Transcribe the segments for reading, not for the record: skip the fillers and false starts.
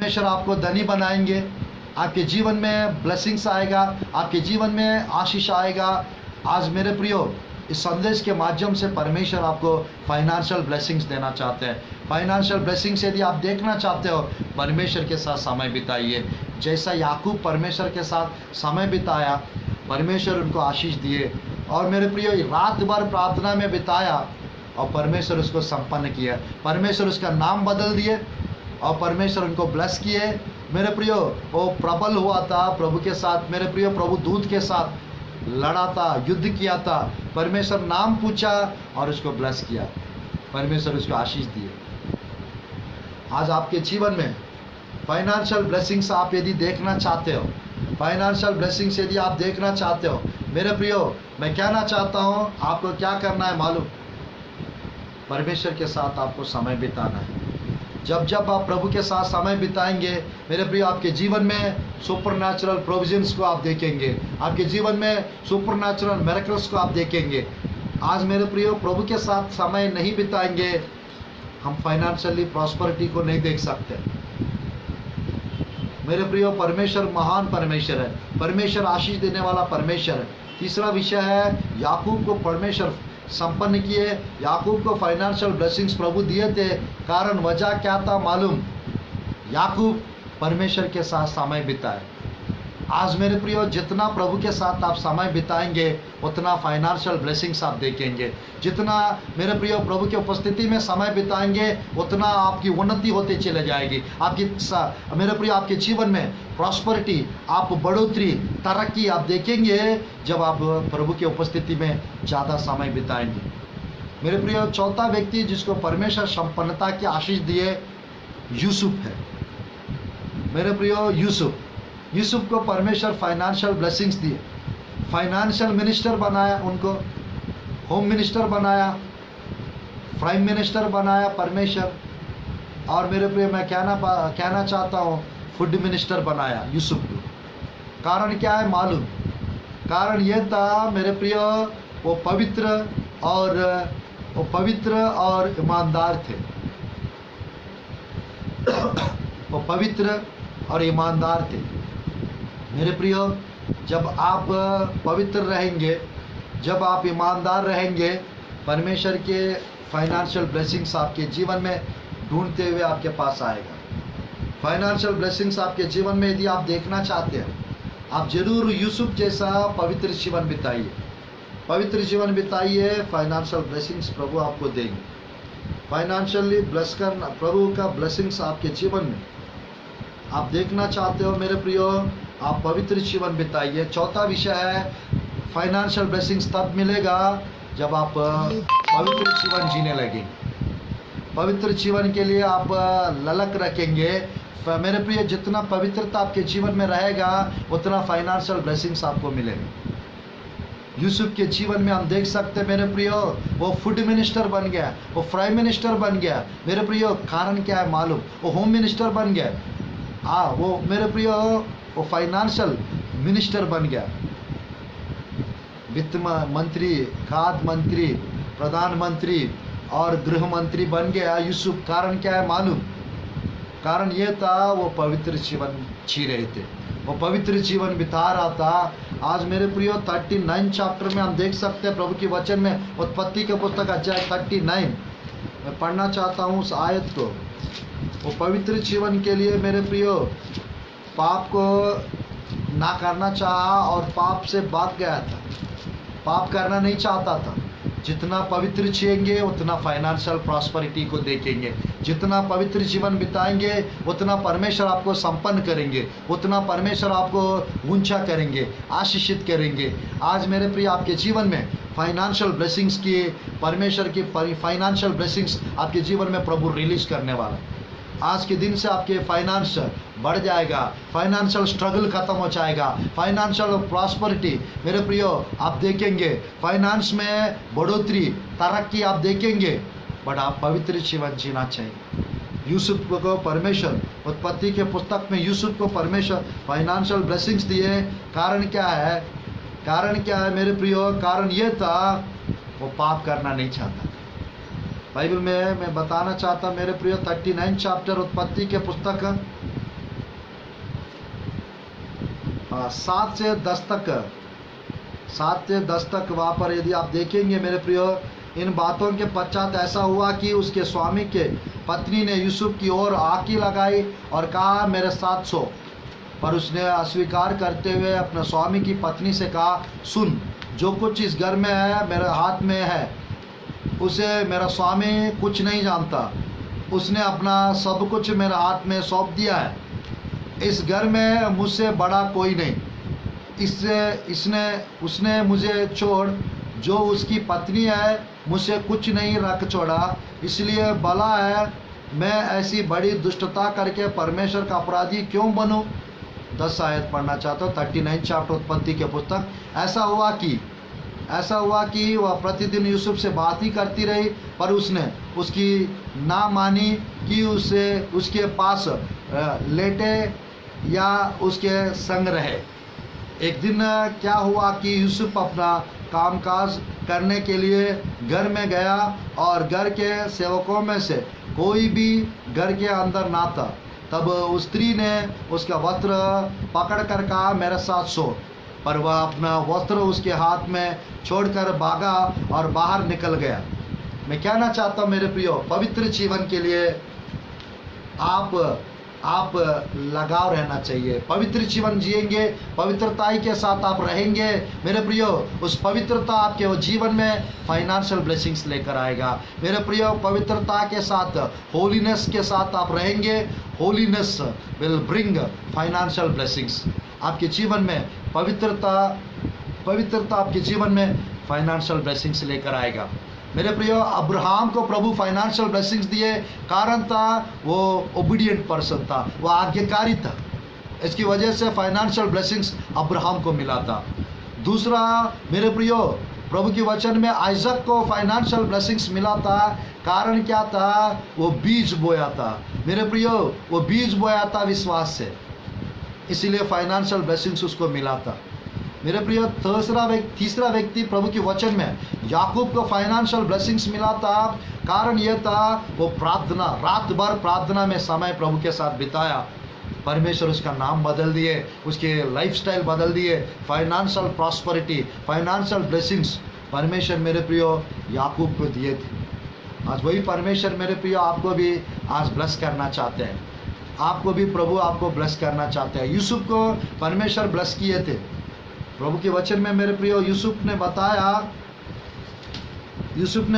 परमेश्वर आपको धनी बनाएंगे, आपके जीवन में ब्लेसिंग्स आएगा, आपके जीवन में आशीष आएगा। आज मेरे प्रियो, इस संदेश के माध्यम से परमेश्वर आपको फाइनेंशियल ब्लेसिंग्स देना चाहते हैं। फाइनेंशियल ब्लेसिंग्स यदि आप देखना चाहते हो, परमेश्वर के साथ समय बिताइए। जैसा याकूब परमेश्वर के साथ समय बिताया, परमेश्वर उनको आशीष दिए। और मेरे प्रियो, रात भर प्रार्थना में बिताया और परमेश्वर उसको संपन्न किया। परमेश्वर उसका नाम बदल दिए और परमेश्वर उनको ब्लेस किए। मेरे प्रियो, वो प्रबल हुआ था प्रभु के साथ। मेरे प्रियो, प्रभु दूत के साथ लड़ा था, युद्ध किया था। परमेश्वर नाम पूछा और उसको ब्लेस किया, परमेश्वर उसको आशीष दिए। आज आपके जीवन में फाइनेंशियल ब्लेसिंग्स आप यदि देखना चाहते हो, फाइनेंशियल ब्लेसिंग्स यदि आप देखना चाहते हो, मेरे प्रियो, मैं कहना चाहता हूँ, आपको क्या करना है मालूम? परमेश्वर के साथ आपको समय बिताना है। जब जब आप प्रभु के साथ समय बिताएंगे, मेरे प्रिय, आपके जीवन में सुपरनैचुरल प्रोविजंस को आप देखेंगे, आपके जीवन में सुपरनैचुरल मिरेकल्स को आप देखेंगे। आज मेरे प्रियो, प्रभु के साथ समय नहीं बिताएंगे, हम फाइनेंशियली प्रॉस्पेरिटी को नहीं देख सकते। मेरे प्रियो, परमेश्वर महान परमेश्वर है, परमेश्वर आशीष देने वाला परमेश्वर है। तीसरा विषय है, याकूब को परमेश्वर संपन्न किए। याकूब को फाइनेंशियल ब्लेसिंग्स प्रभु दिए थे। कारण वजह क्या था मालूम? याकूब परमेश्वर के साथ समय बिताए। आज मेरे प्रियो, जितना प्रभु के साथ आप समय बिताएंगे, उतना फाइनेंशियल ब्लेसिंग्स आप देखेंगे। जितना मेरे प्रियो प्रभु की उपस्थिति में समय बिताएंगे, उतना आपकी उन्नति होती चले जाएगी। आपकी मेरे प्रियो, आपके जीवन में प्रॉस्पेरिटी, आप बढ़ोतरी, तरक्की आप देखेंगे जब आप प्रभु की उपस्थिति में ज़्यादा समय बिताएंगे। मेरे प्रियो, चौथा व्यक्ति जिसको परमेश्वर संपन्नता की आशीष दिए, यूसुफ है। मेरे प्रियो, यूसुफ को परमेश्वर फाइनेंशियल ब्लेसिंग्स दिए। फाइनेंशियल मिनिस्टर बनाया, उनको होम मिनिस्टर बनाया, प्राइम मिनिस्टर बनाया परमेश्वर। और मेरे प्रिय, मैं कहना चाहता हूँ, फूड मिनिस्टर बनाया यूसुफ को। कारण क्या है मालूम? कारण ये था मेरे प्रिय, वो पवित्र और ईमानदार थे। वो पवित्र और ईमानदार थे। मेरे प्रियो, जब आप पवित्र रहेंगे, जब आप ईमानदार रहेंगे, परमेश्वर के फाइनेंशियल ब्लेसिंग्स आपके जीवन में ढूंढते हुए आपके पास आएगा। फाइनेंशियल ब्लेसिंग्स आपके जीवन में यदि आप देखना चाहते हैं, आप जरूर यूसुफ जैसा पवित्र जीवन बिताइए। पवित्र जीवन बिताइए, फाइनेंशियल ब्लेसिंग्स प्रभु आपको देंगे। फाइनेंशियली ब्लेस करना, प्रभु का ब्लेसिंग्स आपके जीवन में आप देखना चाहते हो, मेरे प्रियो, आप पवित्र जीवन बिताइए। चौथा विषय है, फाइनेंशियल ब्लेसिंग्स तब मिलेगा जब आप पवित्र जीवन जीने लगेंगे। पवित्र जीवन के लिए आप ललक रखेंगे। मेरे प्रिय, जितना पवित्रता आपके जीवन में रहेगा, उतना फाइनेंशियल ब्लेसिंग्स आपको मिलेंगे। यूसुफ के जीवन में हम देख सकते हैं मेरे प्रियो, वो फूड मिनिस्टर बन गया, वो प्राइम मिनिस्टर बन गया। मेरे प्रियो, कारण क्या है मालूम? वो होम मिनिस्टर बन गया। वो मेरे प्रियो, वो फाइनेंशियल मिनिस्टर बन गया। वित्त मंत्री, खाद्य मंत्री, प्रधानमंत्री और गृह मंत्री बन गया यूसुफ। कारण क्या है मालूम? कारण ये था, वो पवित्र जीवन जी रहे थे, वो पवित्र जीवन बिता रहा था। आज मेरे प्रियो, 39 चैप्टर में हम देख सकते हैं प्रभु की वचन में, उत्पत्ति के पुस्तक अध्याय 39 मैं पढ़ना चाहता हूँ उस आयत को। वो पवित्र जीवन के लिए मेरे प्रियो, पाप को ना करना चाहा और पाप से भाग गया था, पाप करना नहीं चाहता था। जितना पवित्र जिएंगे, उतना फाइनेंशियल प्रॉस्पेरिटी को देखेंगे। जितना पवित्र जीवन बिताएंगे, उतना परमेश्वर आपको संपन्न करेंगे, उतना परमेश्वर आपको ऊंचा करेंगे, आशीषित करेंगे। आज मेरे प्रिय, आपके जीवन में फाइनेंशियल ब्लेसिंग्स की, परमेश्वर की फाइनेंशियल ब्लेसिंग्स आपके जीवन में प्रभु रिलीज करने वाला है। आज के दिन से आपके फाइनेंस बढ़ जाएगा, फाइनेंशियल स्ट्रगल खत्म हो जाएगा, फाइनेंशियल प्रॉस्पेरिटी मेरे प्रियो आप देखेंगे, फाइनेंस में बढ़ोतरी, तरक्की आप देखेंगे। बट आप पवित्र जीवन जीना चाहिए। यूसुफ को परमेश्वर, उत्पत्ति के पुस्तक में यूसुफ को परमेश्वर फाइनेंशियल ब्लेसिंग्स दिए। कारण क्या है? कारण क्या है मेरे प्रियो? कारण ये था, वो पाप करना नहीं चाहता। बाइबल में मैं बताना चाहता मेरे प्रियो, 39 चैप्टर उत्पत्ति के पुस्तक 7 से 10 तक, 7 से 10 तक वहाँ पर यदि आप देखेंगे मेरे प्रियो, इन बातों के पश्चात ऐसा हुआ कि उसके स्वामी के पत्नी ने यूसुफ की ओर आँखी लगाई और कहा मेरे साथ सो। पर उसने अस्वीकार करते हुए अपने स्वामी की पत्नी से कहा, सुन, जो कुछ इस घर में है मेरे हाथ में है, उसे मेरा स्वामी कुछ नहीं जानता। उसने अपना सब कुछ मेरे हाथ में सौंप दिया है। इस घर में मुझसे बड़ा कोई नहीं। उसने मुझे छोड़, जो उसकी पत्नी है, मुझसे कुछ नहीं रख छोड़ा। इसलिए भला है मैं ऐसी बड़ी दुष्टता करके परमेश्वर का अपराधी क्यों बनूं। 10 आयत पढ़ना चाहता हूँ, 39 चैप्टर उत्पत्ति के पुस्तक। ऐसा हुआ कि वह प्रतिदिन यूसुफ से बात ही करती रही, पर उसने उसकी ना मानी कि उसके पास लेटे या उसके संग रहे। एक दिन क्या हुआ कि यूसुफ अपना कामकाज करने के लिए घर में गया और घर के सेवकों में से कोई भी घर के अंदर ना था। तब उस स्त्री ने उसका वस्त्र पकड़कर कहा, मेरे साथ सो। पर वह अपना वस्त्र उसके हाथ में छोड़कर भागा और बाहर निकल गया। मैं कहना चाहता हूँ मेरे प्रियो, पवित्र जीवन के लिए आप लगाव रहना चाहिए। पवित्र जीवन जिएंगे, पवित्रताई के साथ आप रहेंगे मेरे प्रियो, उस पवित्रता आपके वो जीवन में फाइनेंशियल ब्लेसिंग्स लेकर आएगा। मेरे प्रियो, पवित्रता के साथ, होलीनेस के साथ आप रहेंगे, holiness will bring financial blessings आपके जीवन में। पवित्रता आपके जीवन में फाइनेंशियल ब्लेसिंग्स लेकर आएगा। मेरे प्रियो, अब्राहम को प्रभु फाइनेंशियल ब्लेसिंग्स दिए, कारण था वो ओबीडिएंट पर्सन था, वो आज्ञाकारी था। इसकी वजह से फाइनेंशियल ब्लेसिंग्स अब्राहम को मिला था। दूसरा मेरे प्रियो, प्रभु के वचन में आइजक को फाइनेंशियल ब्लेसिंग्स मिला था। कारण क्या था? वो बीज बोया था मेरे प्रियो, वो बीज बोया था विश्वास से, इसीलिए फाइनेंशियल ब्लेसिंग्स उसको मिला था। मेरे प्रिय, तीसरा व्यक्ति प्रभु के वचन में याकूब को फाइनेंशियल ब्लेसिंग्स मिला था। कारण यह था वो प्रार्थना, रात भर प्रार्थना में समय प्रभु के साथ बिताया। परमेश्वर उसका नाम बदल दिए, उसके लाइफस्टाइल बदल दिए। फाइनेंशियल प्रॉस्पेरिटी, फाइनेंशियल ब्लेसिंग्स परमेश्वर मेरे प्रियो याकूब को दिए थे। आज वही परमेश्वर मेरे प्रियो आपको भी आज ब्लेस करना चाहते हैं। आपको भी प्रभु आपको ब्लेस करना चाहते हैं। यूसुफ को परमेश्वर ब्लेस किए थे। प्रभु के वचन में मेरे प्रियो यूसुफ ने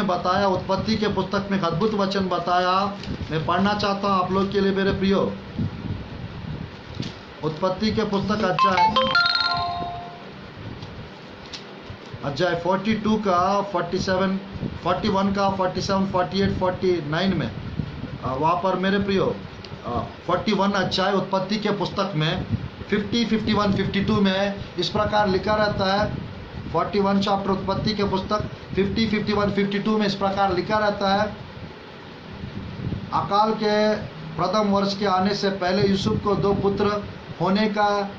बताया, उत्पत्ति के पुस्तक में एक अद्भुत वचन बताया। मैं पढ़ना चाहता हूँ आप लोग के लिए मेरे प्रियो। उत्पत्ति के पुस्तक अध्याय 42 का 47, 41 का 47, 48, 49 में वहाँ पर मेरे प्रियो 41 अध्याय उत्पत्ति के पुस्तक में 50, 51, 52 में इस प्रकार लिखा रहता है। 41 चैप्टर उत्पत्ति के पुस्तक 50, 51, 52 में इस प्रकार लिखा रहता है। अकाल के प्रथम वर्ष के आने से पहले यूसुफ को 2 पुत्र होने का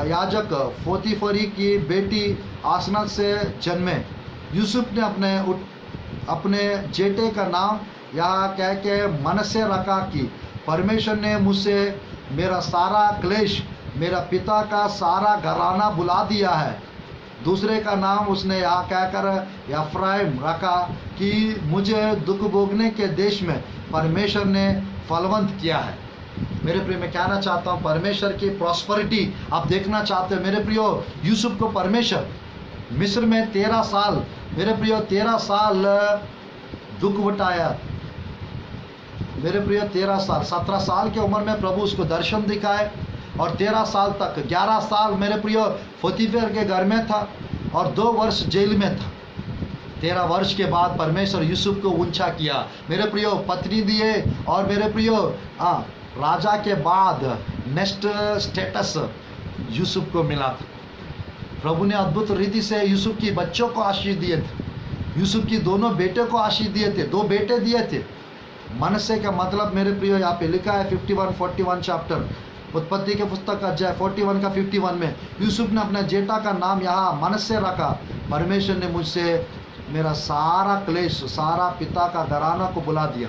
याजक पोतीफरी की बेटी आसनत से जन्मे। यूसुफ ने अपने जेठे का नाम यहाँ कह के मनसे रखा कि परमेश्वर ने मुझसे मेरा सारा क्लेश, मेरा पिता का सारा घराना बुला दिया है। दूसरे का नाम उसने यहाँ कहकर एफ्राइम रखा कि मुझे दुख भोगने के देश में परमेश्वर ने फलवंत किया है। मेरे प्रिय, मैं कहना चाहता हूँ परमेश्वर की प्रॉस्पेरिटी आप देखना चाहते हो मेरे प्रियो। यूसुफ को परमेश्वर मिस्र में 13 साल मेरे प्रियो 13 साल दुख उठाया। मेरे प्रिय 13 साल, 17 साल की उम्र में प्रभु उसको दर्शन दिखाए और 13 साल तक, 11 साल मेरे प्रियो पोतीफर के घर में था और 2 वर्ष जेल में था। 13 वर्ष के बाद परमेश्वर यूसुफ को ऊंचा किया मेरे प्रियो, पत्नी दिए और मेरे प्रियो राजा के बाद नेक्स्ट स्टेटस यूसुफ को मिला था। प्रभु ने अद्भुत रीति से यूसुफ की बच्चों को आशीष दिए थे। यूसुफ की दोनों बेटे को आशीष दिए थे, 2 बेटे दिए थे। मनसे का मतलब मेरे प्रियो यहाँ पे लिखा है 51, 41 चैप्टर उत्पत्ति के पुस्तक अध्याय 41 का 51 में यूसुफ ने अपने जेठा का नाम यहाँ मनसे रखा। परमेश्वर ने मुझसे मेरा सारा क्लेश, सारा पिता का घराना को बुला दिया।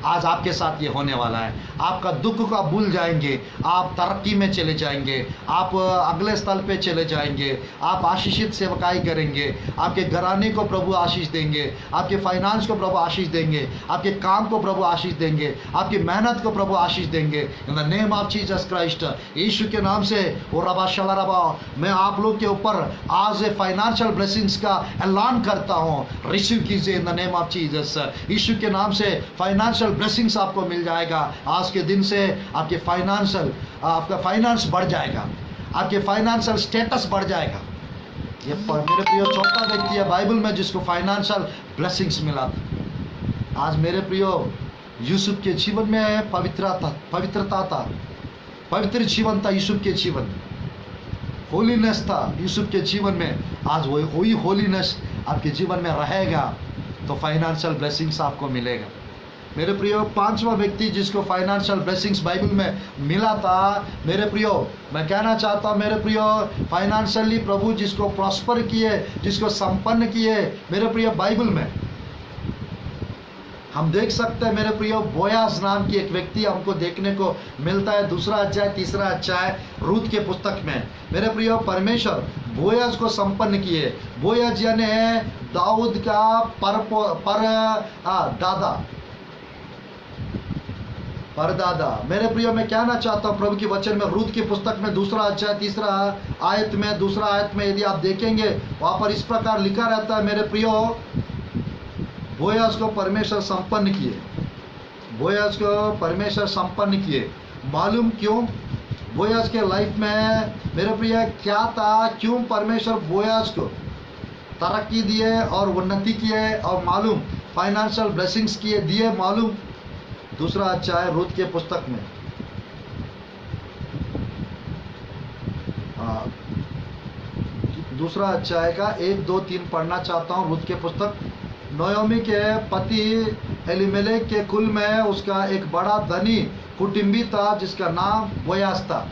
आज आपके साथ ये होने वाला है। आपका दुख का भूल जाएंगे, आप तरक्की में चले जाएंगे, आप अगले स्थल पे चले जाएंगे, आप आशीषित सेवकाई करेंगे, आपके घराने को प्रभु आशीष देंगे, आपके फाइनेंस को प्रभु आशीष देंगे, आपके काम को प्रभु आशीष देंगे, आपकी मेहनत को प्रभु आशीष देंगे। In the name of Jesus Christ, Yeshu के नाम से वो रबा शला रबा, मैं आप लोग के ऊपर आज फाइनेंशियल ब्लेसिंग्स का ऐलान करता हूँ। रिसीव कीजिए in the name of Jesus. Yeshu के नाम से फाइनेंशियल ब्लेसिंग्स आपको मिल जाएगा। आज के दिन से आपके आपका फाइनेंस बढ़ जाएगा, आपके फाइनेंशियल स्टेटस बढ़ जाएगा। ये मेरे प्रियो चौथा व्यक्ति है बाइबल में जिसको फाइनेंशियल ब्लेसिंग्स मिला था। आज मेरे प्रियो यूसुफ के जीवन में पवित्रता था, पवित्र जीवन था यूसुफ के जीवन, होलीनेस था यूसुफ के जीवन में। आज वही होलीनेस आपके जीवन में रहेगा तो फाइनेंशियल ब्लेसिंग्स आपको मिलेगा। मेरे प्रियो पांचवा व्यक्ति जिसको फाइनेंशियल ब्लेसिंग्स बाइबल में मिला था, मेरे प्रियो मैं कहना चाहता हूँ, मेरे प्रियो फाइनेंशियली प्रभु जिसको प्रॉस्पर किए, जिसको संपन्न किए, मेरे प्रियो बाइबल में हम देख सकते हैं। मेरे प्रियो बोयाज नाम की एक व्यक्ति हमको देखने को मिलता है, दूसरा अध्याय तीसरा अध्याय रूत के पुस्तक में। मेरे प्रियो परमेश्वर बोयाज को संपन्न किए। बोयाज यानी दाऊद का परदादा। मेरे प्रियो मैं कहना चाहता हूँ प्रभु के वचन में रूत की पुस्तक में दूसरा अध्याय दूसरा आयत में यदि आप देखेंगे वहाँ पर इस प्रकार लिखा रहता है, मेरे प्रियो बोयाज को परमेश्वर संपन्न किए, बोयाज को परमेश्वर संपन्न किए। मालूम क्यों? बोयाज के लाइफ में मेरे प्रिय क्या था, क्यों परमेश्वर बोयाज को तरक्की दिए और उन्नति किए और मालूम फाइनेंशियल ब्लेसिंग्स दिए मालूम? दूसरा अध्याय रूत के पुस्तक में दूसरा अध्याय का 1, 2, 3 पढ़ना चाहता हूँ। रूत के पुस्तक, नयोमी के पति एलीमेलेक के कुल में उसका एक बड़ा धनी कुटुंबी था जिसका नाम बोयाज था।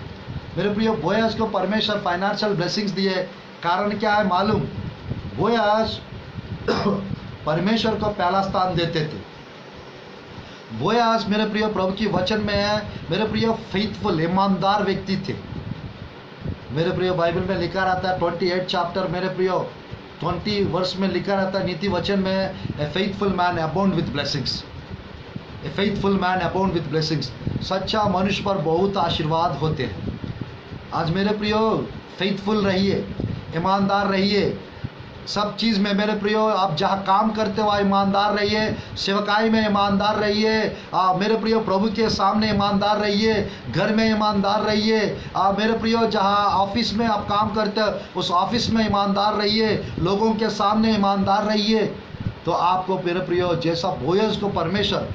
मेरे प्रिय बोयाज को परमेश्वर फाइनेंशियल ब्लेसिंग्स दिए। कारण क्या है मालूम? बोयाज परमेश्वर को पहला स्थान देते थे। बोयाज मेरे प्रिय प्रभु की वचन में है, मेरे प्रिय फेथफुल ईमानदार व्यक्ति थे। मेरे प्रिय बाइबल में लिखा रहता है 28 चैप्टर मेरे प्रिय 20 वर्ष में लिखा रहता है नीति वचन में, a faithful man abound with blessings, a faithful man abound with blessings. सच्चा मनुष्य पर बहुत आशीर्वाद होते हैं। आज मेरे प्रियो फेथफुल रहिए, ईमानदार रहिए सब चीज़ में। मेरे प्रियो आप जहाँ काम करते हो ईमानदार रहिए, सेवकाई में ईमानदार रहिए, मेरे प्रियो प्रभु के सामने ईमानदार रहिए, घर में ईमानदार रहिए। मेरे प्रियो जहाँ ऑफिस में आप काम करते हो उस ऑफिस में ईमानदार रहिए, लोगों के सामने ईमानदार रहिए। तो आपको मेरे प्रियो जैसा बोयज को परमेश्वर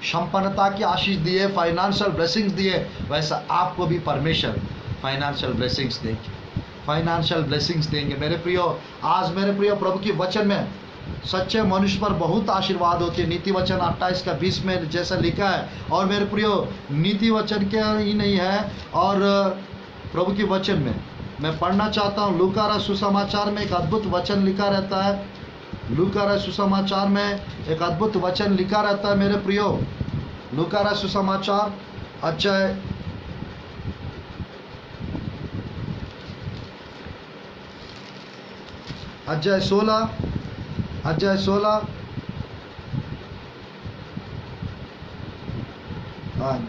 संपन्नता की आशीष दिए, फाइनेंशियल ब्लेसिंग्स दिए, वैसा आपको भी परमेश्वर फाइनेंशियल ब्लेसिंग्स देंगे, फाइनेंशियल ब्लेसिंग्स देंगे। मेरे प्रियो आज मेरे प्रियो प्रभु की वचन में सच्चे मनुष्य पर बहुत आशीर्वाद होती है। नीति वचन 28 का 20 में जैसा लिखा है। और मेरे प्रियो नीति वचन के ही नहीं है और प्रभु की वचन में मैं पढ़ना चाहता हूँ। लूका रचित सुसमाचार में एक अद्भुत वचन लिखा रहता है। लूका रचित सुसमाचार में एक अद्भुत वचन लिखा रहता है मेरे प्रियो। लूका रचित सुसमाचार अध्याय 16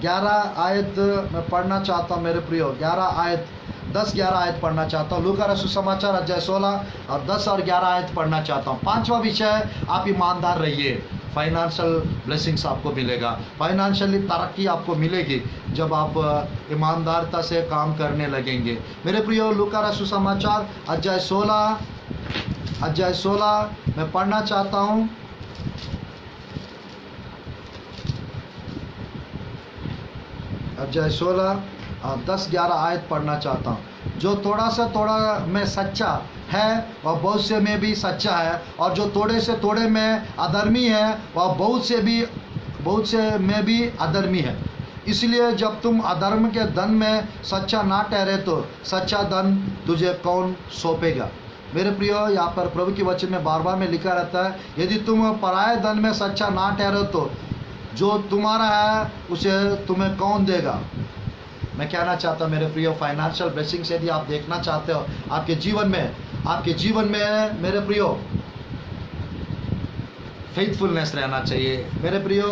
11 आयत मैं पढ़ना चाहता हूँ मेरे प्रियो। 10-11 आयत पढ़ना चाहता हूँ। लूका रचित सुसमाचार अध्याय 16 और 10 और 11 आयत पढ़ना चाहता हूँ। पांचवा विषय, आप ईमानदार रहिए, फाइनेंशियल ब्लेसिंग्स आपको मिलेगा, फाइनेंशियली तरक्की आपको मिलेगी जब आप ईमानदारता से काम करने लगेंगे। मेरे प्रियो लूका रचित सुसमाचार अध्याय 16 मैं पढ़ना चाहता हूँ। अध्याय 16 और 10-11 आयत पढ़ना चाहता हूँ। जो थोड़ा में सच्चा है वह बहुत से में भी सच्चा है, और जो थोड़े से थोड़े में अधर्मी है वह बहुत से में भी अधर्मी है। इसलिए जब तुम अधर्म के धन में सच्चा ना ठहरे तो सच्चा धन तुझे कौन सौंपेगा। मेरे प्रियो यहाँ पर प्रभु के वचन में बार बार में लिखा रहता है, यदि तुम पराये धन में सच्चा ना ठहरो तो जो तुम्हारा है उसे तुम्हें कौन देगा। मैं कहना चाहता हूँ मेरे प्रियो, फाइनेंशियल ब्लेसिंग्स यदि आप देखना चाहते हो आपके जीवन में मेरे प्रियो फेथफुलनेस रहना चाहिए, मेरे प्रियो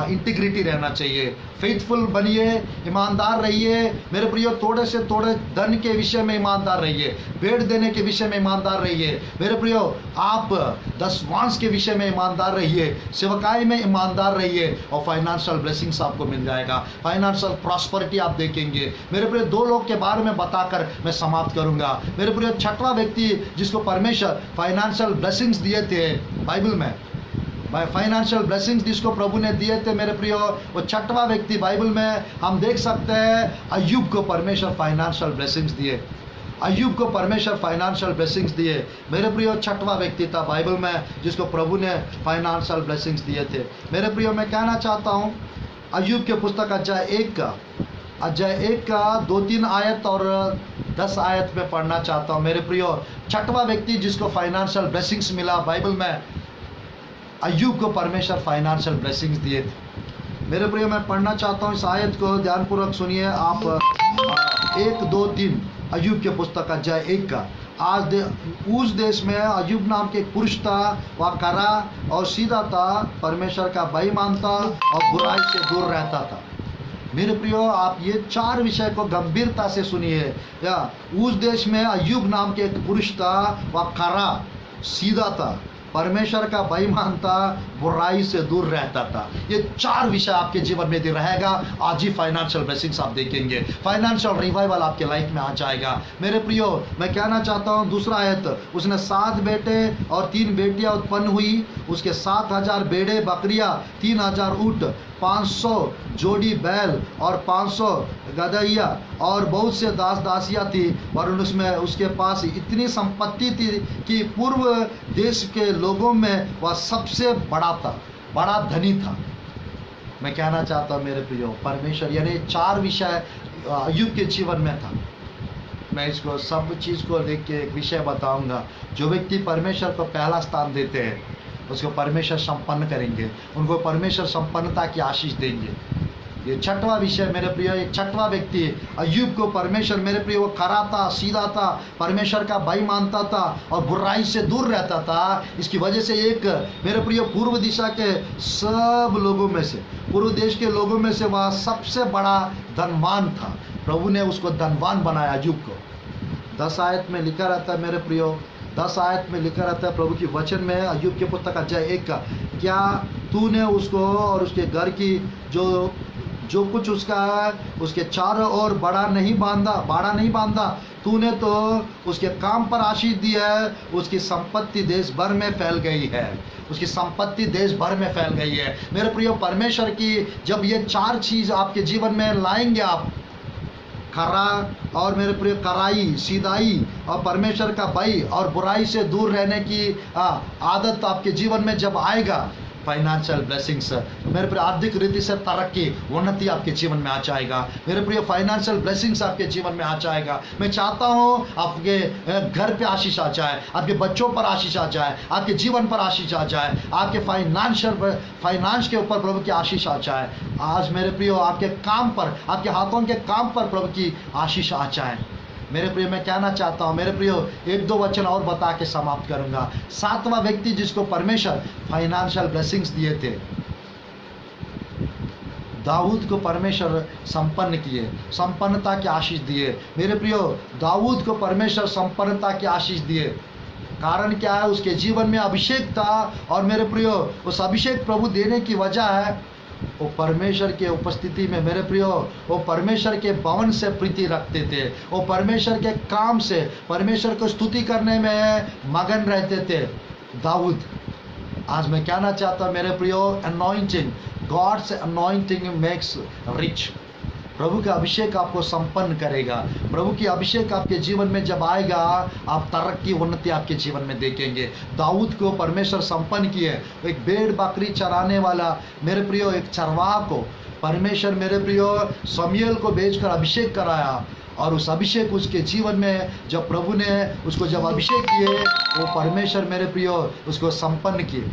इंटीग्रिटी रहना चाहिए। फेथफुल बनिए, ईमानदार रहिए मेरे प्रियो। थोड़े से थोड़े धन के विषय में ईमानदार रहिए, भेंट देने के विषय में ईमानदार रहिए मेरे प्रियो। आप दशवांश के विषय में ईमानदार रहिए, सेवकाई में ईमानदार रहिए, और फाइनेंशियल ब्लेसिंग्स आपको मिल जाएगा, फाइनेंशियल प्रॉस्पेरिटी आप देखेंगे मेरे प्रियो। 2 लोग के बारे में बताकर मैं समाप्त करूंगा मेरे प्रियो। 6वां व्यक्ति जिसको परमेश्वर फाइनेंशियल ब्लेसिंग्स दिए थे बाइबल में, फाइनेंशियल ब्लेसिंग्स जिसको प्रभु ने दिए थे मेरे प्रियो, वो 6वां व्यक्ति बाइबल में हम देख सकते हैं। अय्यूब को परमेश्वर फाइनेंशियल ब्लेसिंग्स दिए, अय्यूब को परमेश्वर फाइनेंशियल ब्लेसिंग्स दिए मेरे प्रियो। 6वां व्यक्ति था बाइबल में जिसको प्रभु ने फाइनेंशियल ब्लेसिंग्स दिए थे मेरे प्रियो। मैं कहना चाहता हूँ अय्यूब के पुस्तक अध्याय 1 का 2-3 आयत और 10 आयत में पढ़ना चाहता हूँ मेरे प्रियो। 6वां व्यक्ति जिसको फाइनेंशियल ब्लेसिंग्स मिला बाइबल में, अय्यूब को परमेश्वर फाइनेंशियल ब्लेसिंग्स दिए थे मेरे प्रियो। मैं पढ़ना चाहता हूँ इस आयत को, ध्यानपूर्वक सुनिए आप। 1, 2, 3 अय्यूब के पुस्तक अध्याय 1 का। उस देश में अय्यूब नाम के एक पुरुष था, वह करा और सीधा था, परमेश्वर का भय मानता और बुराई से दूर रहता था मेरे प्रियो। आप ये 4 विषय को गंभीरता से सुनिए। या उस देश में अय्यूब नाम के एक पुरुष था, वह करा, सीधा था, परमेश्वर का भय मानता, बुराई से दूर रहता था। ये 4 विषय आपके जीवन में यदि रहेगा, आज ही फाइनेंशियल ब्लेसिंग्स आप देखेंगे, फाइनेंशियल रिवाइवल आपके लाइफ में आ जाएगा मेरे प्रियो। मैं कहना चाहता हूँ दूसरा आयत, उसने 7 बेटे और 3 बेटियां उत्पन्न हुई, उसके 7,000 भेड़े बकरियां, 3,000 ऊँट, 500 जोड़ी बैल और 500 गदहिया और बहुत से दास दासियाँ थी, और उसमें उसके पास इतनी संपत्ति थी कि पूर्व देश के लोगों में वह सबसे बड़ा धनी था। मैं कहना चाहता हूँ मेरे प्रियो, परमेश्वर यानी 4 विषय अय्यूब के जीवन में था। मैं इसको सब चीज़ को देख के एक विषय बताऊंगा। जो व्यक्ति परमेश्वर को पहला स्थान देते हैं उसको परमेश्वर संपन्न करेंगे, उनको परमेश्वर संपन्नता की आशीष देंगे। ये 6वां विषय मेरे प्रियो, एक 6वां व्यक्ति अय्यूब को परमेश्वर मेरे प्रियो, वो खरा था, सीधा था, परमेश्वर का भय मानता था और बुराई से दूर रहता था। इसकी वजह से एक मेरे प्रियो पूर्व दिशा के सब लोगों में से, पूर्व देश के लोगों में से वह सबसे बड़ा धनवान था। प्रभु ने उसको धनवान बनाया अय्यूब को। 10 आयत में लिखा रहता है मेरे प्रियो, 10 आयत में लिखा रहता है प्रभु की वचन में, अय्यूब के पुस्तक अध्याय 1 का। क्या तूने उसको और उसके घर की जो कुछ उसका है उसके चारों ओर बाड़ा नहीं बांधा। तूने तो उसके काम पर आशीष दिया है, उसकी संपत्ति देश भर में फैल गई है, उसकी संपत्ति देश भर में फैल गई है मेरे प्रियो। परमेश्वर की जब ये 4 चीज़ आपके जीवन में लाएंगे आप, खरा और मेरे प्रिय कराई, सीधाई और परमेश्वर का भय और बुराई से दूर रहने की आदत आपके जीवन में जब आएगा, फाइनेंशियल ब्लेसिंग्स मेरे प्रिय, आर्थिक रीति से तरक्की, उन्नति आपके जीवन में आ जाएगा मेरे प्रिय। फाइनेंशियल ब्लेसिंग्स आपके जीवन में आ जाएगा। मैं चाहता हूँ आपके घर पे आशीष आ जाए, आपके बच्चों पर आशीष आ जाए, आपके जीवन पर आशीष आ जाए, आपके फाइनेंस के ऊपर प्रभु की आशीष आ जाए। आज मेरे प्रियो आपके काम पर, आपके हाथों के काम पर प्रभु की आशीष आ जाए मेरे प्रियो। मैं कहना चाहता हूँ मेरे प्रियो, 1-2 वचन और बता के समाप्त करूंगा। 7वां व्यक्ति जिसको परमेश्वर फाइनेंशियल ब्लेसिंग्स दिए थे, दाऊद को परमेश्वर संपन्न किए, संपन्नता की आशीष दिए मेरे प्रियो। दाऊद को परमेश्वर संपन्नता की आशीष दिए। कारण क्या है? उसके जीवन में अभिषेक था, और मेरे प्रियो उस अभिषेक प्रभु देने की वजह है वो परमेश्वर के उपस्थिति में मेरे प्रियो, वो परमेश्वर के भवन से प्रीति रखते थे, वो परमेश्वर के काम से, परमेश्वर को स्तुति करने में मगन रहते थे दाऊद। आज मैं कहना चाहता हूँ मेरे प्रियो, anointing, God's anointing makes rich. प्रभु का अभिषेक आपको संपन्न करेगा। प्रभु की अभिषेक आपके जीवन में जब आएगा, आप तरक्की, उन्नति आपके जीवन में देखेंगे। दाऊद को परमेश्वर संपन्न किए, एक भेड़ बकरी चराने वाला मेरे प्रियो, एक चरवाहा को परमेश्वर मेरे प्रियो शमूएल को भेजकर अभिषेक कराया, और उस अभिषेक उसके जीवन में जब प्रभु ने उसको जब अभिषेक किए, वो परमेश्वर मेरे प्रियो उसको संपन्न किए।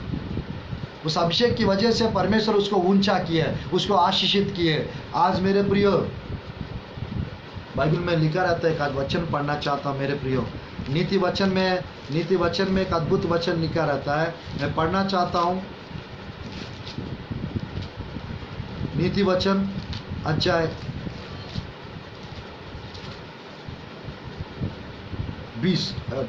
उस अभिषेक की वजह से परमेश्वर उसको ऊंचा किया है, उसको आशीषित किए। आज मेरे प्रियो बाइबल में लिखा रहता है, एक वचन पढ़ना चाहता हूँ मेरे प्रियो। नीति वचन में एक अद्भुत वचन लिखा रहता है, मैं पढ़ना चाहता हूँ। नीति वचन अध्याय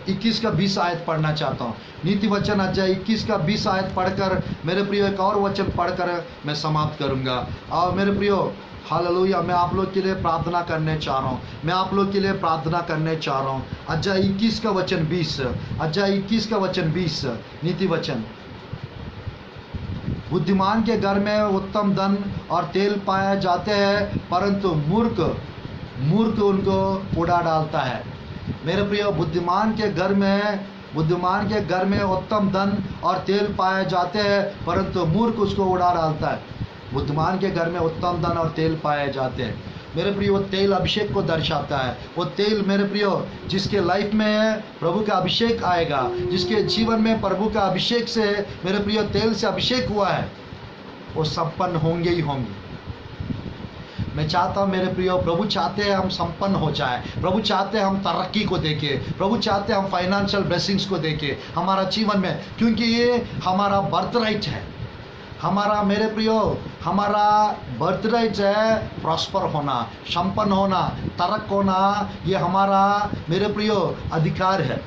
21 का 20 आयत पढ़ना चाहता हूँ। नीति वचन अध्याय 21 का 20 आयत पढ़कर मेरे प्रियो एक और वचन पढ़कर मैं समाप्त करूँगा। और मेरे प्रियो हालेलुया, मैं आप लोग के लिए प्रार्थना करने चाह रहा हूँ, मैं आप लोग के लिए प्रार्थना करने चाह रहा हूँ। अध्याय 21 का वचन 20, अध्याय 21 का वचन 20 नीति वचन। बुद्धिमान के घर में उत्तम धन और तेल पाए जाते हैं, परंतु मूर्ख उनको उड़ा डालता है। मेरे प्रियो, बुद्धिमान के घर में उत्तम धन और तेल पाए जाते हैं, परंतु मूर्ख उसको उड़ा डालता है। बुद्धिमान के घर में उत्तम धन और तेल पाए जाते हैं। मेरे प्रियो, वो तेल अभिषेक को दर्शाता है। वो तेल मेरे प्रियो, जिसके लाइफ में प्रभु का अभिषेक आएगा, जिसके जीवन में प्रभु का अभिषेक से मेरे प्रियो तेल से अभिषेक हुआ है, वो संपन्न होंगे ही होंगे। मैं चाहता हूँ मेरे प्रियो, प्रभु चाहते हैं हम संपन्न हो जाए, प्रभु चाहते हैं हम तरक्की को देखें, प्रभु चाहते हैं हम फाइनेंशियल ब्लेसिंग्स को देखें हमारा जीवन में, क्योंकि ये हमारा बर्थ राइट है। हमारा मेरे प्रियो, हमारा बर्थ राइट है प्रॉस्पर होना, संपन्न होना, तरक्क होना। ये हमारा मेरे प्रियो अधिकार है।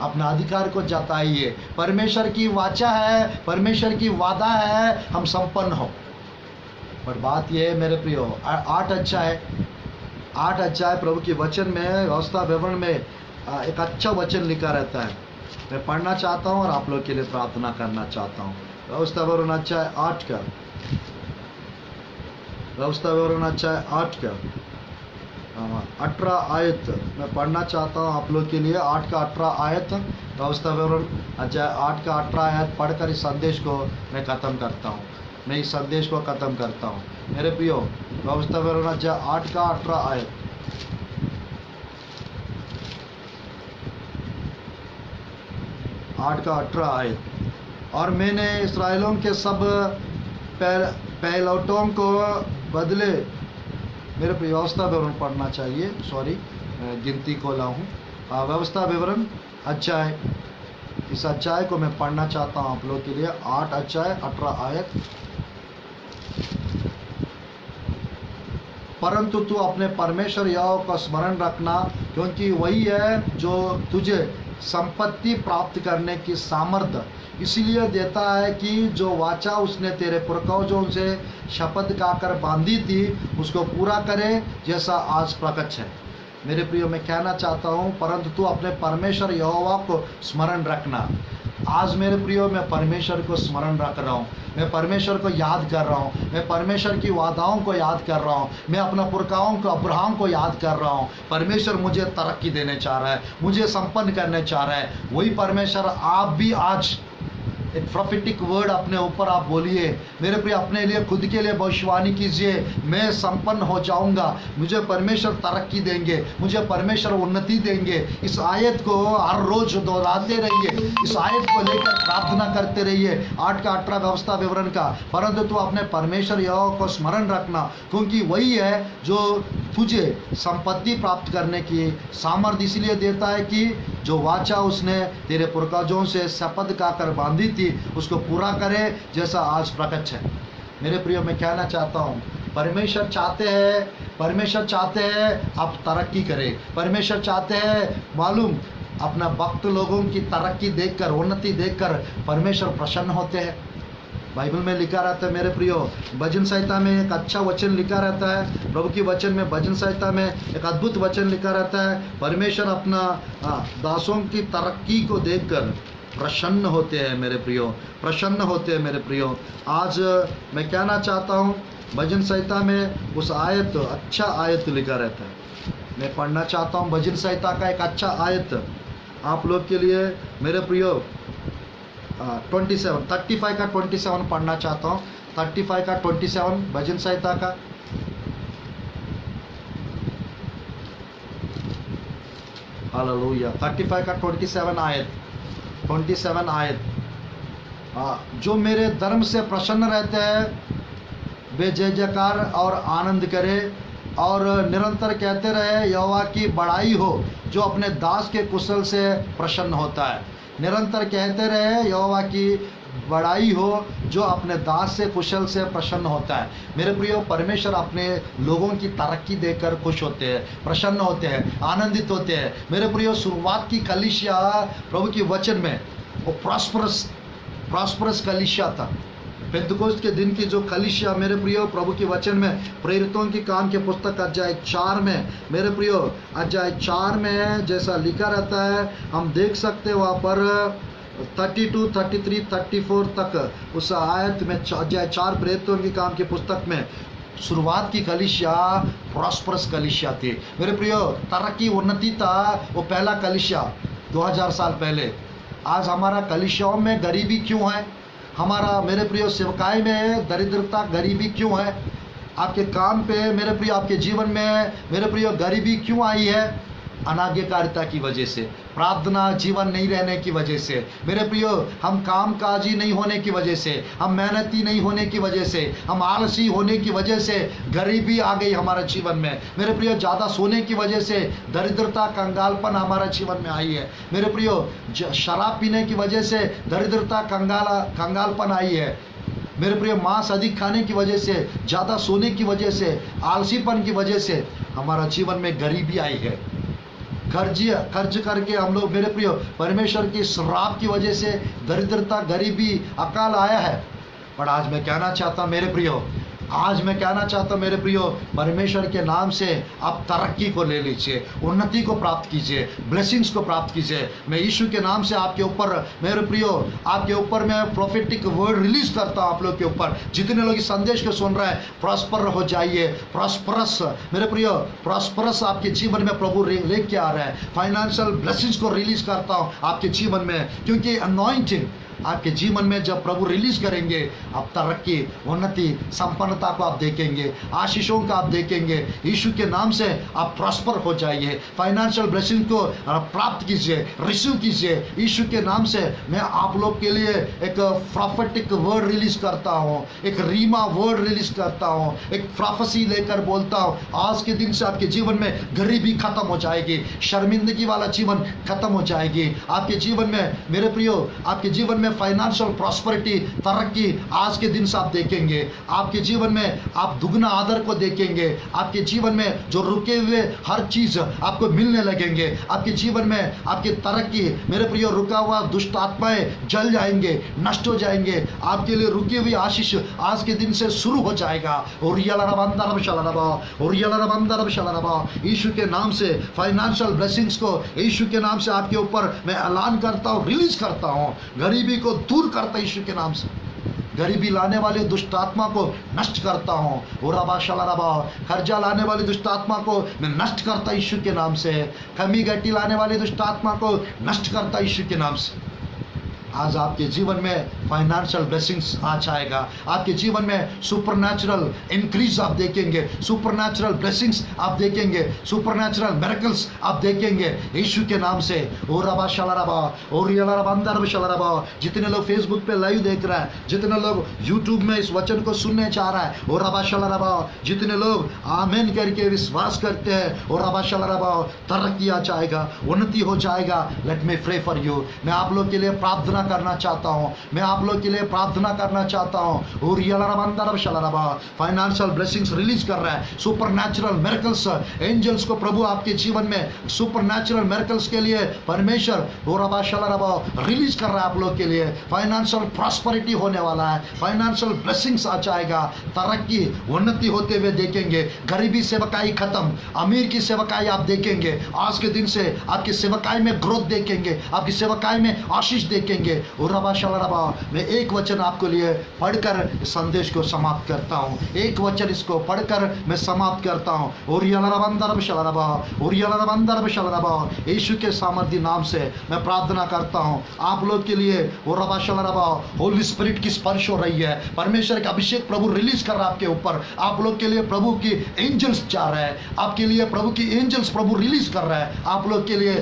अपना अधिकार को जताइए। परमेश्वर की वाचा है, परमेश्वर की वादा है हम संपन्न हो। पर बात यह है मेरे प्रियो, 8 अध्याय प्रभु के वचन में, व्यवस्था विवरण में एक अच्छा वचन लिखा रहता है। मैं पढ़ना चाहता हूँ और आप लोग के लिए प्रार्थना करना चाहता हूँ। व्यवस्था विवरण अध्याय 8 का, व्यवस्था विवरण अध्याय 8 का 18 आयत मैं पढ़ना चाहता हूँ आप लोग के लिए। 8 का 18 आयत, व्यवस्था विवरण अध्याय 8 का 18 आयत पढ़कर इस संदेश को मैं ख़त्म करता हूँ। मैं इस संदेश को ख़त्म करता हूँ मेरे प्रियो। व्यवस्था विवरण अध्याय 8 का 18 आयत। आठ का 18 आयत। और मैंने इस्राएलों के सब पहलौटों को बदले, मेरे व्यवस्था विवरण पढ़ना चाहिए, सॉरी गिनती खोला हूँ। व्यवस्था विवरण अध्याय, इस अध्याय को मैं पढ़ना चाहता हूँ आप लोग के लिए। 8 अध्याय 18 आयत। परंतु तू अपने परमेश्वर यहोवा का स्मरण रखना, क्योंकि वही है जो तुझे संपत्ति प्राप्त करने की सामर्थ्य इसलिए देता है कि जो वाचा उसने तेरे पूर्वजों से शपथ खाकर बांधी थी उसको पूरा करे, जैसा आज प्रकट है। मेरे प्रियो, मैं कहना चाहता हूँ, परंतु तू अपने परमेश्वर यहोवा को स्मरण रखना। आज मेरे प्रियो, मैं परमेश्वर को स्मरण रख रहा हूँ, मैं परमेश्वर को याद कर रहा हूँ, मैं परमेश्वर की वादाओं को याद कर रहा हूँ, मैं अपना पुरखाओं को अब्राहम को याद कर रहा हूँ। परमेश्वर मुझे तरक्की देने चाह रहा है, मुझे संपन्न करने चाह रहा है। वही परमेश्वर आप भी आज एक प्रोफेटिक वर्ड अपने ऊपर आप बोलिए। मेरे प्रिय, अपने लिए खुद के लिए भविष्यवाणी कीजिए, मैं संपन्न हो जाऊंगा, मुझे परमेश्वर तरक्की देंगे, मुझे परमेश्वर उन्नति देंगे। इस आयत को हर रोज दोहराते रहिए, इस आयत को लेकर प्रार्थना करते रहिए। 8 का 18 व्यवस्था विवरण का। परंतु तू अपने परमेश्वर यहोवा को स्मरण रखना, क्योंकि वही है जो तुझे संपत्ति प्राप्त करने की सामर्थ्य इसलिए देता है कि जो वाचा उसने तेरे पूर्वजों से शपथ खाकर बांधी थी उसको पूरा करे, जैसा आज प्रकट है। मेरे प्रिय, मैं कहना चाहता हूँ, परमेश्वर चाहते हैं आप तरक्की करें। परमेश्वर चाहते हैं मालूम, अपना भक्त लोगों की तरक्की देखकर, उन्नति देखकर परमेश्वर प्रसन्न होते हैं। बाइबल में लिखा रहता है मेरे प्रियो, भजन संहिता में एक अच्छा वचन लिखा रहता है। प्रभु की वचन में, भजन संहिता में एक अद्भुत वचन लिखा रहता है। परमेश्वर अपना दासों की तरक्की को देखकर प्रसन्न होते हैं मेरे प्रियो, प्रसन्न होते हैं मेरे प्रियो। आज मैं कहना चाहता हूँ, भजन संहिता में उस आयत, अच्छा आयत लिखा रहता है। मैं पढ़ना चाहता हूँ भजन संहिता का एक अच्छा आयत आप लोग के लिए मेरे प्रियो। 35 का 27 पढ़ना चाहता हूँ। 35 का 27 भजन संहिता का। हालेलुया। 35 का 27 आयत, 27 आयत। जो मेरे धर्म से प्रसन्न रहते हैं वे जय जयकार और आनंद करे और निरंतर कहते रहे यहोवा की बड़ाई हो जो अपने दास के कुशल से प्रसन्न होता है। निरंतर कहते रहे यहोवा की बड़ाई हो जो अपने दास से कुशल से प्रसन्न होता है। मेरे प्रियो, परमेश्वर अपने लोगों की तरक्की देखकर खुश होते हैं, प्रसन्न होते हैं, आनंदित होते हैं। मेरे प्रियो, शुरुआत की कलीसिया प्रभु की वचन में वो प्रॉस्परस कलीसिया था। पेंतुकोस्त के दिन की जो कलीसिया मेरे प्रियो प्रभु के वचन में प्रेरितों की काम के पुस्तक अध्याय 4 में, मेरे प्रियो अध्याय 4 में जैसा लिखा रहता है हम देख सकते हैं वहाँ पर 32, 33, 34 तक उस आयत में अध्याय 4 प्रेरितों की काम के पुस्तक में शुरुआत की कलीसिया प्रॉस्परस कलीसिया थी। मेरे प्रियो, तरक्की उन्नति था वो पहला कलीसिया 2000 साल पहले। आज हमारा कलीसियाओं में गरीबी क्यों है? हमारा मेरे प्रियो सेवकाई में दरिद्रता गरीबी क्यों है? आपके काम पे मेरे प्रियो, आपके जीवन में मेरे प्रियो गरीबी क्यों आई है? अनाज्ञाकारिता की वजह से, प्रार्थना जीवन नहीं रहने की वजह से, मेरे प्रियो हम कामकाजी नहीं होने की वजह से, हम मेहनती नहीं होने की वजह से, हम आलसी होने की वजह से गरीबी आ गई हमारे जीवन में। मेरे प्रियो, ज़्यादा सोने की वजह से दरिद्रता कंगालपन हमारे जीवन में आई है। मेरे प्रियो, शराब पीने की वजह से दरिद्रता कंगालपन आई है। मेरे प्रियो, मांस अधिक खाने की वजह से, ज़्यादा सोने की वजह से, आलसीपन की वजह से हमारा जीवन में गरीबी आई है। कर्ज करके हम लोग मेरे प्रियो परमेश्वर की श्राप की वजह से दरिद्रता गरीबी अकाल आया है। पर आज मैं कहना चाहता मेरे प्रियो, मेरे प्रियो, परमेश्वर के नाम से आप तरक्की को ले लीजिए, उन्नति को प्राप्त कीजिए, ब्लेसिंग्स को प्राप्त कीजिए। मैं यीशु के नाम से आपके ऊपर मेरे प्रियो, आपके ऊपर मैं प्रोफेटिक वर्ड रिलीज करता हूँ। आप लोग के ऊपर जितने लोग इस संदेश को सुन रहे हैं, प्रॉस्पर हो जाइए, प्रॉस्परस मेरे प्रियो, प्रॉस्परस आपके जीवन में प्रभु लेके आ रहा है। फाइनेंशियल ब्लेसिंग्स को रिलीज करता हूँ आपके जीवन में, क्योंकि अनॉइंटिंग आपके जीवन में जब प्रभु रिलीज करेंगे, आप तरक्की, उन्नति, संपन्नता को आप देखेंगे, आशीषों का आप देखेंगे। यीशु के नाम से आप प्रॉस्पर हो जाइए, फाइनेंशियल ब्लेसिंग को प्राप्त कीजिए, रिसीव कीजिए। यीशु के नाम से मैं आप लोग के लिए एक प्रोफेटिक वर्ड रिलीज करता हूँ, एक रीमा वर्ड रिलीज करता हूँ, एक प्रोफेसी लेकर बोलता हूँ। आज के दिन से आपके जीवन में गरीबी खत्म हो जाएगी, शर्मिंदगी वाला जीवन खत्म हो जाएगी। आपके जीवन में मेरे प्रियो, आपके जीवन में फाइनेंशियल प्रॉस्पेरिटी, तरक्की आज के दिन से आप देखेंगे। आपके जीवन में आप दुगना आदर को देखेंगे। आपके जीवन में जो रुके हुए हर चीज आपको मिलने लगेंगे। आपके जीवन में आपकी तरक्की मेरे प्रियो, रुका हुआ दुष्ट आत्माएं जल जाएंगे, नष्ट हो जाएंगे। आपके लिए रुकी हुई आशीष आज के दिन से शुरू हो जाएगा। और यीशु के नाम से फाइनेंशियल ब्लेसिंग्स को यीशु के नाम से आपके ऊपर मैं ऐलान करता हूँ, रिलीज करता हूँ। गरीबी को दूर करता यीशु के नाम से, गरीबी लाने वाले दुष्ट आत्मा को नष्ट करता हूँ। कर्जा लाने वाली दुष्ट आत्मा को मैं नष्ट करता यीशु के नाम से। कमी गटी लाने वाली दुष्ट आत्मा को नष्ट करता यीशु के नाम से। आज आपके जीवन में फाइनेंशियल ब्लेसिंग्स आ जाएगा। आपके जीवन में सुपरनैचुरल इंक्रीज आप देखेंगे, सुपरनैचुरल ब्लेसिंग्स आप देखेंगे, सुपरनैचुरल मिरेकल्स आप देखेंगे यीशु के नाम से। जितने लोग फेसबुक पे लाइव देख रहे हैं, जितने लोग यूट्यूब में इस वचन को सुनने चाह रहा है, जितने लोग आमीन करके विश्वास करते हैं, तरक्की आ जाएगा, उन्नति हो जाएगा। Let me pray for you. मैं आप लोग के लिए प्रार्थना करना चाहता हूँ, मैं आप लोग के लिए प्रार्थना करना चाहता हूँ। फाइनेंशियल ब्लेसिंग्स रिलीज कर रहा है, सुपरनैचुरल मिरेकल्स, एंजल्स को प्रभु आपके जीवन में सुपरनैचुरल मिरेकल्स के लिए परमेश्वर रिलीज कर रहा है आप लोग के लिए। फाइनेंशियल प्रॉस्पेरिटी होने वाला है, फाइनेंशियल ब्लेसिंग्स आ जाएगा, तरक्की उन्नति होते हुए देखेंगे। गरीबी सेवकाई खत्म, अमीर की सेवकाई आप देखेंगे। आज के दिन से आपकी सेवकाई में ग्रोथ देखेंगे, आपकी सेवकाई में आशीष देखेंगे। मैं एक वचन आपको लिए पढ़कर संदेश को समाप्त करता हूँ, एक वचन इसको पढ़कर मैं समाप्त करता हूँ। यीशु के सामर्थी नाम से मैं प्रार्थना करता हूँ आप लोग के लिए। होली स्पिरिट की स्पर्श हो रही है, परमेश्वर का अभिषेक प्रभु रिलीज कर रहा है आपके ऊपर। आप लोग के लिए प्रभु की एंजल्स जा रहा है, आपके लिए प्रभु की एंजल्स प्रभु रिलीज कर रहा है आप लोग के लिए।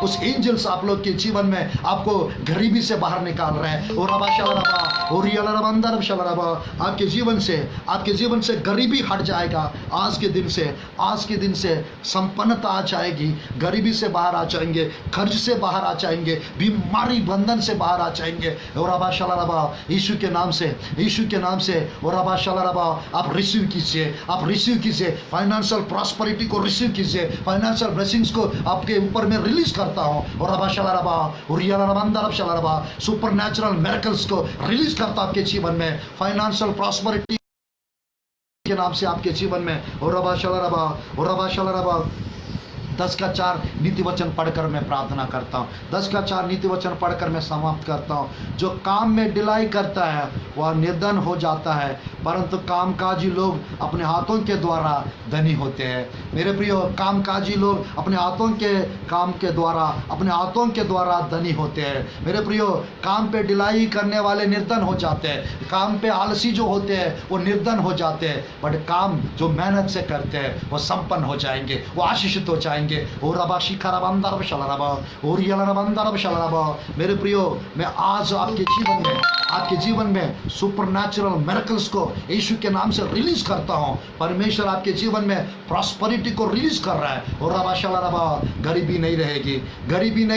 उस एंजल्स आप लोग के जीवन में आपको आपको गरीबी से बाहर निकाल रहे हैं। और रबा शलरबा और यलरबंदर शलरबा, आपके जीवन से गरीबी हट जाएगा। आज के दिन से संपन्नता आ जाएगी, गरीबी से बाहर आ जाएंगे, कर्ज से बाहर आ जाएंगे, बीमारी बंधन से बाहर आ जाएंगे। और रबा शलरबा यीशु के नाम से और रबा शलरबा आप रिसीव कीजिए फाइनेंशियल प्रॉस्पेरिटी को रिसीव कीजिए, फाइनेंशियल ब्लेसिंग्स को आपके ऊपर में रिलीज करता हूं। और रबा शलरबा और यलरबंदर शलरबा सुपरनैचुरल मिरेकल्स को रिलीज करता आपके जीवन में, फाइनेंशियल प्रॉस्पेरिटी के नाम से आपके जीवन में। और रबा शलरबा 10 का 4 नीति वचन पढ़कर मैं प्रार्थना करता हूँ, 10 का 4 नीति वचन पढ़कर मैं समाप्त करता हूँ। जो काम में डिलाई करता है वह निर्धन हो जाता है, परंतु कामकाजी लोग अपने हाथों के द्वारा धनी होते हैं। मेरे प्रियो, कामकाजी लोग अपने हाथों के द्वारा धनी होते हैं। मेरे प्रियो, काम पे डिलाई करने वाले निर्धन हो जाते हैं, काम पे आलसी जो होते हैं वो निर्धन हो जाते हैं, बट काम जो मेहनत से करते हैं वो संपन्न हो जाएंगे, वो आशीषित हो जाएंगे। और रबा शिखरबंदर शलरबा और यलरबंदर शलरबा। मेरे प्रियो, मैं आज आपके जीवन में सुपरनैचुरल मिरेकल्स को यीशु के नाम से रिलीज करता हूं। परमेश्वर आपके जीवन में प्रॉस्पेरिटी को रिलीज कर रहा है। और रबा शलरबा गरीबी नहीं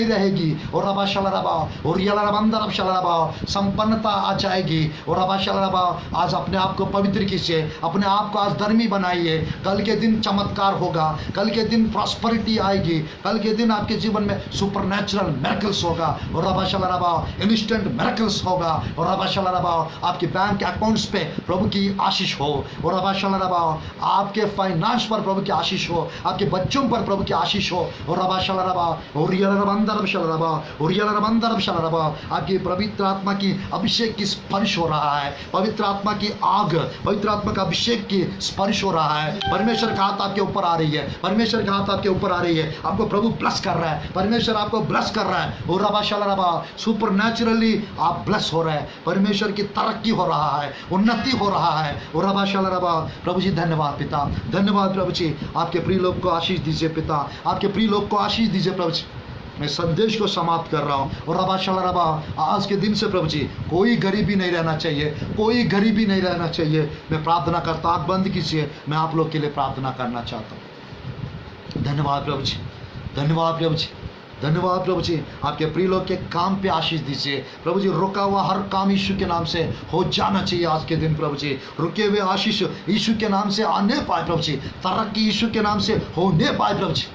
रहेगी। और रबा शलरबा और यलरबंदर शलरबा संपन्नता आ जाएगी। और रबा शलरबा आज अपने आप को पवित्र कीजिए, अपने आप को आज धर्मी बनाइए। कल के दिन चमत्कार होगा, कल के दिन प्रॉस्पेरिटी आएगी, कल के दिन आपके जीवन में सुपरनैचुरल मिरेकल्स होगा। और रबा शलरबा इंस्टेंट मिरेकल्स होगा। और रबा शलरबा आपके बैंक अकाउंट्स पे प्रभु की आशीष हो। और रबा शलरबा आपके फाइनेंस पर प्रभु की आशीष हो, आपके बच्चों पर प्रभु की आशीष हो। और रबा शलरबा और यलरबंदर शलरबा और यलरबंदर शलरबा आपकी पवित्र आत्मा की अभिषेक की स्पर्श हो रहा है, पवित्र आत्मा की आग, पवित्र आत्मा का अभिषेक की स्पर्श हो रहा है। परमेश्वर का हाथ आपके ऊपर आ रही है, परमेश्वर का हाथ आपके ऊपर आ रही है। आपको प्रभु ब्लेस कर रहा है, परमेश्वर आपको ब्लेस कर रहा है। और रबा शलरबा सुपरनैचुरली आप ब्लेस हो रहे हैं, परमेश्वर की तरक्की हो रहा है, उन्नति हो रहा है। और रबा शलरबा प्रभु जी धन्यवाद पिता, धन्यवाद प्रभु जी। आपके प्रिय लोग को आशीष दीजिए पिता, आपके प्रिय लोग को आशीष दीजिए प्रभु जी। मैं संदेश को समाप्त कर रहा हूँ। और रबा शलरबा आज के दिन से प्रभु जी कोई गरीबी नहीं रहना चाहिए, मैं प्रार्थना करता, आँख बंद कीजिए, मैं आप लोग के लिए प्रार्थना करना चाहता हूँ। धन्यवाद प्रभु जी, धन्यवाद प्रभु जी। आपके प्रिय लोग के काम पे आशीष दीजिए प्रभु जी। रुका हुआ हर काम यीशु के नाम से हो जाना चाहिए आज के दिन प्रभु जी। रुके हुए आशीष यीशु के नाम से आने पाए प्रभु जी, तरक्की यीशु के नाम से होने पाए प्रभु जी।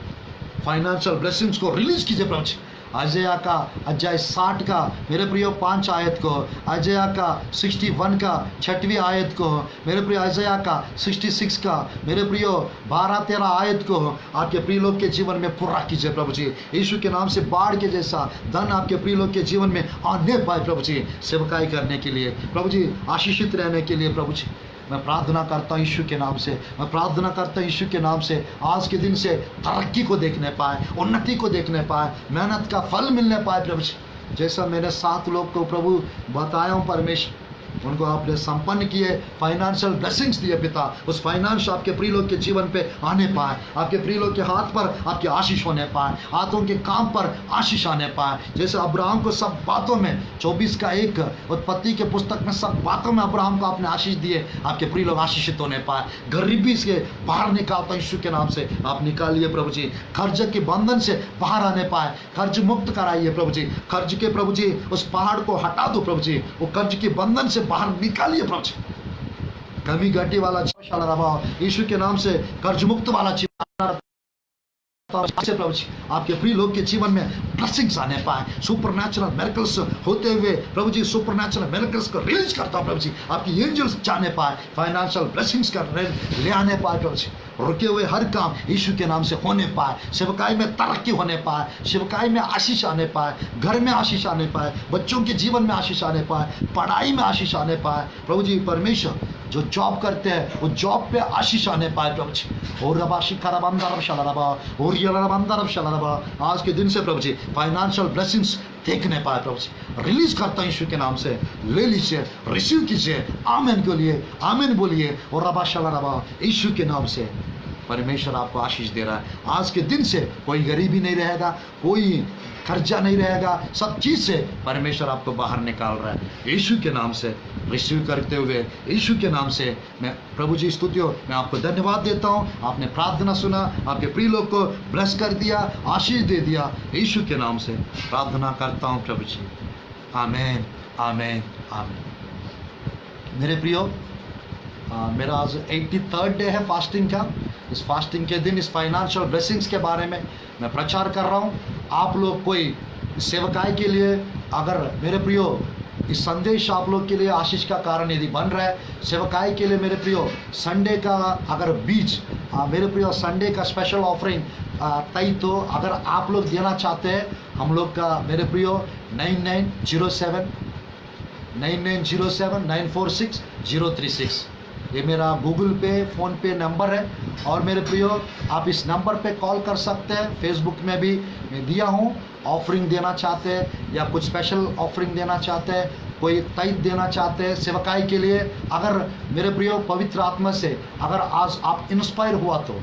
फाइनेंशियल ब्लेसिंग्स को रिलीज कीजिए प्रभु जी। अजया का अध्याय 60 का मेरे प्रियो 5 आयत को, अजया का 61 का 6वीं आयत को, मेरे प्रियो अजया का 66 का मेरे प्रियो 12-13 आयत को आपके प्रिय लोग के जीवन में पूरा कीजिए प्रभु जी। यीशु के नाम से बाढ़ के जैसा धन आपके प्रिय लोग के जीवन में आने पाए प्रभु जी, सेवकाई करने के लिए प्रभु जी, आशीषित रहने के लिए प्रभु जी। मैं प्रार्थना करता हूँ यीशु के नाम से, मैं प्रार्थना करता हूँ यीशु के नाम से आज के दिन से तरक्की को देखने पाए, उन्नति को देखने पाए, मेहनत का फल मिलने पाए प्रभु जी। जैसा मैंने 7 लोग को प्रभु बताया हूँ परमेश्वर, उनको आपने संपन्न किए, फाइनेंशियल ब्लेसिंग्स दिए पिता। उस फाइनेंस आपके प्रिय लोग के जीवन पे आने पाए, आपके प्रिय लोग के हाथ पर आपकी आशीष होने पाए, हाथों के काम पर आशीष आने पाए। जैसे अब्राहम को सब बातों में 24 का 1 उत्पत्ति के पुस्तक में सब बातों में अब्राहम को आपने आशीष दिए, आपके प्रिय लोग आशीषित होने पाए। गरीबी से बाहर निकालता यीशु के नाम से आप निकालिए प्रभु जी। कर्ज के बंधन से बाहर आने पाए, कर्ज मुक्त कराइए प्रभु जी। कर्ज के प्रभु जी उस पहाड़ को हटा दो प्रभु जी, वो कर्ज के बंधन से बाहर निकालिए प्रभु जी। कमी घटी वाला जीवन यीशु के नाम से कर्ज मुक्त वाला जीवन प्रभु जी, आपके प्रिय लोग के जीवन में ब्लेसिंग्स आने पाए, सुपरनैचुरल मिरेकल्स होते हुए प्रभु जी, सुपरनैचुरल मिरेकल्स को रिलीज करता हूं प्रभु जी। आपकी एंजल्स जाने पाए, फाइनेंशियल ब्लेसिंग्स का ले आने पाए प्रभु जी। रुके हुए हर काम यीशु के नाम से होने पाए, सेवकाई में तरक्की होने पाए, सेवकाई में आशीष आने पाए, घर में आशीष आने पाए, बच्चों के जीवन में आशीष आने पाए, पढ़ाई में आशीष आने पाए प्रभु जी। परमेश्वर जो जॉब करते हैं वो जॉब पे आशीष आने पाए प्रभु जी। और रबा शिखरबंदर शलरबा और यलरबंदर शलरबा आज के दिन से प्रभु जी फाइनेंशियल ब्लेसिंग्स देखने पाए प्रभु जी। रिलीज करता हूं यीशु के नाम से, ले लीजिए, रिसीव कीजिए, आमीन के लिए आमीन बोलिए। और रबा शलरबा यीशु के नाम से परमेश्वर आपको आशीष दे रहा है। आज के दिन से कोई गरीबी नहीं रहेगा, कोई कर्जा नहीं रहेगा, सब चीज़ से परमेश्वर आपको बाहर निकाल रहा है। यीशु के नाम से रिसीव करते हुए, यीशु के नाम से मैं प्रभु जी स्तुति हो, मैं आपको धन्यवाद देता हूँ। आपने प्रार्थना सुना, आपके प्रिय लोग को ब्लेस कर दिया, आशीष दे दिया। यीशु के नाम से प्रार्थना करता हूँ प्रभु जी, आमीन आमीन आमीन। मेरे प्रियो, मेरा आज 83rd डे है फास्टिंग का। इस फास्टिंग के दिन इस फाइनेंशियल ब्लेसिंग्स के बारे में मैं प्रचार कर रहा हूँ। आप लोग कोई सेवकाई के लिए, अगर मेरे प्रियो इस संदेश आप लोग के लिए आशीष का कारण यदि बन रहा है, सेवकाई के लिए मेरे प्रियो संडे का अगर बीच मेरे प्रियो संडे का स्पेशल ऑफरिंग तय, तो अगर आप लोग देना चाहते हैं, हम लोग का मेरे प्रियो 9907 ये मेरा गूगल पे, फ़ोन पे नंबर है। और मेरे प्रियो आप इस नंबर पे कॉल कर सकते हैं। फेसबुक में भी मैं दिया हूँ। ऑफरिंग देना चाहते हैं या कुछ स्पेशल ऑफरिंग देना चाहते हैं, कोई तैत देना चाहते हैं सेवकाई के लिए, अगर मेरे प्रियो पवित्र आत्मा से अगर आज आप इंस्पायर हुआ तो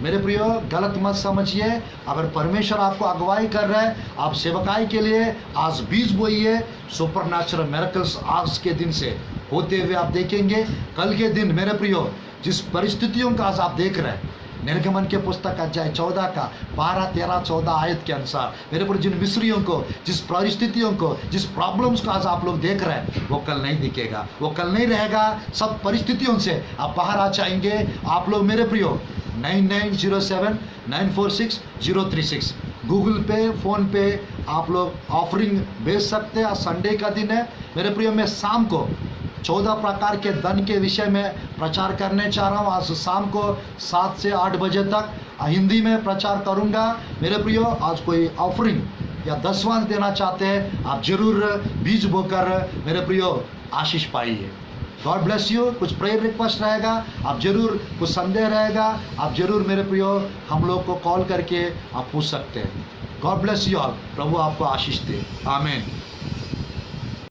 मेरे प्रियो गलत मत समझिए। अगर परमेश्वर आपको अगुवाई कर रहा है, आप सेवकाई के लिए आज बीज बोइए। सुपरनैचुरल मिरेकल्स आज के दिन से होते हुए आप देखेंगे। कल के दिन मेरे प्रियो जिस परिस्थितियों का आज आप देख रहे हैं, निर्गमन के पुस्तक अध्याय 14 का 12, 13, 14 आयत के अनुसार मेरे पर जिन मिस्रियों को, जिस परिस्थितियों को, जिस प्रॉब्लम्स को आज आप लोग देख रहे हैं, वो कल नहीं दिखेगा, वो कल नहीं रहेगा। सब परिस्थितियों से आप बाहर आ जाएंगे। आप लोग मेरे प्रियो 9907946036 गूगल पे, फ़ोन पे आप लोग ऑफरिंग भेज सकते हैं। आज संडे का दिन है मेरे प्रियो। मैं शाम को 14 प्रकार के धन के विषय में प्रचार करने चाह रहा हूँ। आज शाम को 7 से 8 बजे तक हिंदी में प्रचार करूँगा। मेरे प्रियो आज कोई ऑफरिंग या दसवां देना चाहते हैं, आप जरूर बीज बोकर मेरे प्रियो आशीष पाइए। God bless you. कुछ प्रेयर रिक्वेस्ट रहेगा, आप जरूर, कुछ संदेह रहेगा, आप जरूर मेरे प्रियो हम लोग को कॉल करके आप पूछ सकते हैं। God bless you all. प्रभु आपको आशीष दे। आमीन।